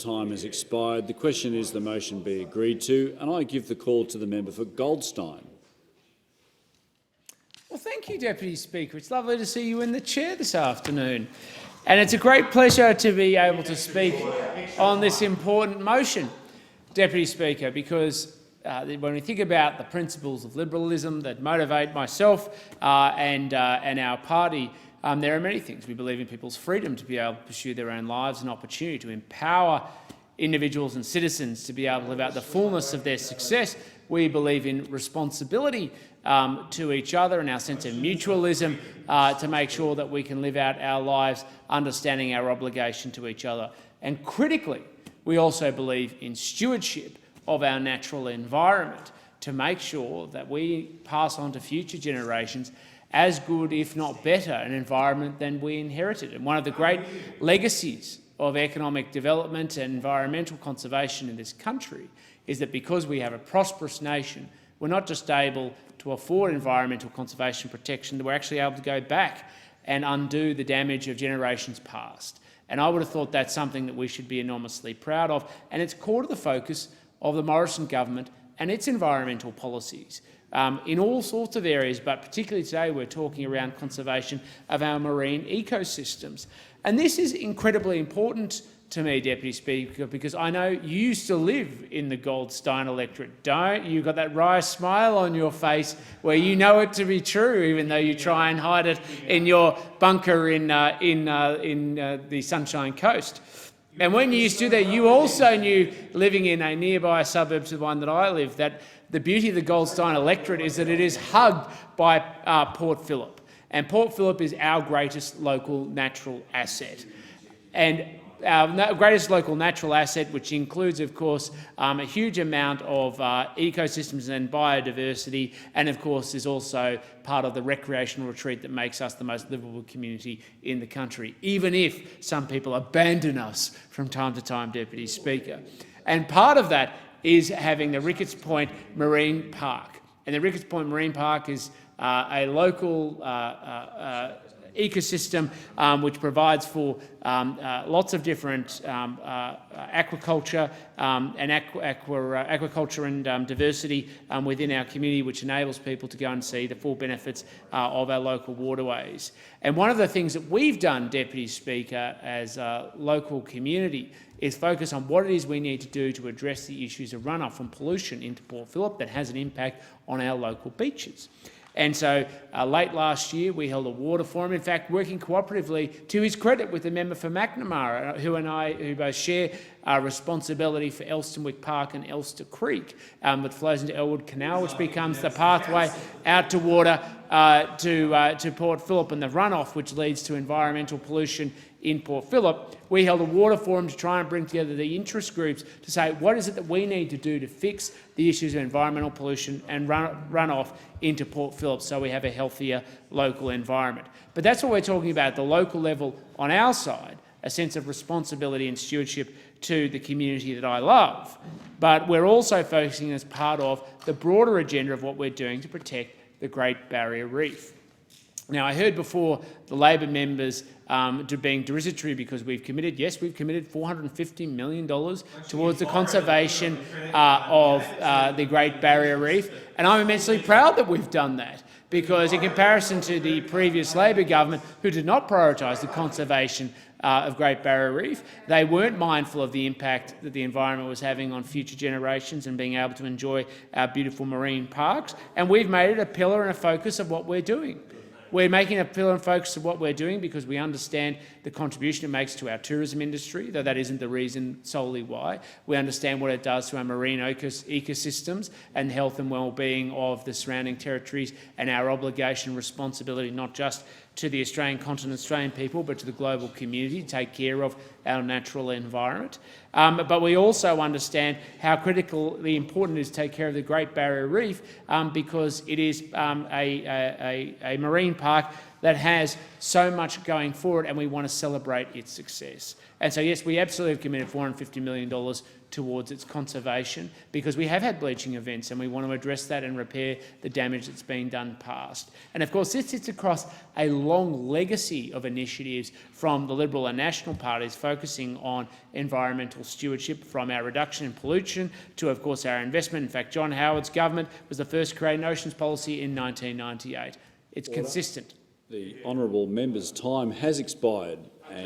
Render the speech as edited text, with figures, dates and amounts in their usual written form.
time has expired. The question is the motion be agreed to, and I give the call to the member for Goldstein. Well, thank you, Deputy Speaker. It's lovely to see you in the chair this afternoon. And it's a great pleasure to be able to speak on this important motion, Deputy Speaker, because when we think about the principles of liberalism that motivate myself and our party, there are many things. We believe in people's freedom to be able to pursue their own lives and opportunity to empower individuals and citizens to be able to live out the fullness of their success. We believe in responsibility to each other and our sense of mutualism to make sure that we can live out our lives understanding our obligation to each other. And critically, we also believe in stewardship of our natural environment to make sure that we pass on to future generations as good, if not better, an environment than we inherited. And one of the great legacies of economic development and environmental conservation in this country is that because we have a prosperous nation, we're not just able to afford environmental conservation protection, that we're actually able to go back and undo the damage of generations past. And I would have thought that's something that we should be enormously proud of, and it's core to the focus of the Morrison government and its environmental policies in all sorts of areas, but particularly today we're talking around conservation of our marine ecosystems. And this is incredibly important to me, Deputy Speaker, because I know you used to live in the Goldstein electorate, don't you? You've got that wry smile on your face where you know it to be true, even though you try and hide it in your bunker in the Sunshine Coast. And when you used to do that, you also knew, living in a nearby suburb to the one that I live, that the beauty of the Goldstein electorate is that it is hugged by Port Phillip. And Port Phillip is our greatest local natural asset. And our greatest local natural asset, which includes, of course, a huge amount of ecosystems and biodiversity, and, of course, is also part of the recreational retreat that makes us the most livable community in the country, even if some people abandon us from time to time, Deputy Speaker. And part of that is having the Ricketts Point Marine Park. And the Ricketts Point Marine Park is a local ecosystem which provides for lots of different aquaculture and aquaculture and diversity within our community, which enables people to go and see the full benefits of our local waterways. And one of the things that we've done, Deputy Speaker, as a local community is focus on what it is we need to do to address the issues of runoff from pollution into Port Phillip that has an impact on our local beaches. And so late last year, we held a water forum, in fact, working cooperatively, to his credit, with the member for Macnamara, who both share responsibility for Elsternwick Park and Elster Creek, that flows into Elwood Canal, which becomes the pathway out to water to Port Phillip, and the runoff, which leads to environmental pollution in Port Phillip. We held a water forum to try and bring together the interest groups to say, what is it that we need to do to fix the issues of environmental pollution and runoff into Port Phillip so we have a healthier local environment. But that's what we're talking about at the local level on our side, a sense of responsibility and stewardship to the community that I love. But we're also focusing as part of the broader agenda of what we're doing to protect the Great Barrier Reef. Now, I heard before the Labor members being derisitory because we've committed $450 million towards the conservation of the Great Barrier Reef, and I'm immensely proud that we've done that, because in comparison to the previous Labor government, who did not prioritise the conservation of Great Barrier Reef, they weren't mindful of the impact that the environment was having on future generations and being able to enjoy our beautiful marine parks, and we've made it a pillar and a focus of what we're doing. We're making a pillar and focus of what we're doing because we understand the contribution it makes to our tourism industry, though that isn't the reason solely why. We understand what it does to our marine ecosystems and the health and well-being of the surrounding territories, and our obligation and responsibility not just to the Australian continent, Australian people, but to the global community to take care of our natural environment. But we also understand how critically important it is to take care of the Great Barrier Reef because it is a marine park that has so much going for it, and we want to celebrate its success. And so, yes, we absolutely have committed $450 million towards its conservation, because we have had bleaching events and we want to address that and repair the damage that's been done past. And of course, this sits across a long legacy of initiatives from the Liberal and National parties focusing on environmental stewardship, from our reduction in pollution to, of course, our investment. In fact, John Howard's government was the first to create an oceans policy in 1998. It's consistent. The honourable member's time has expired.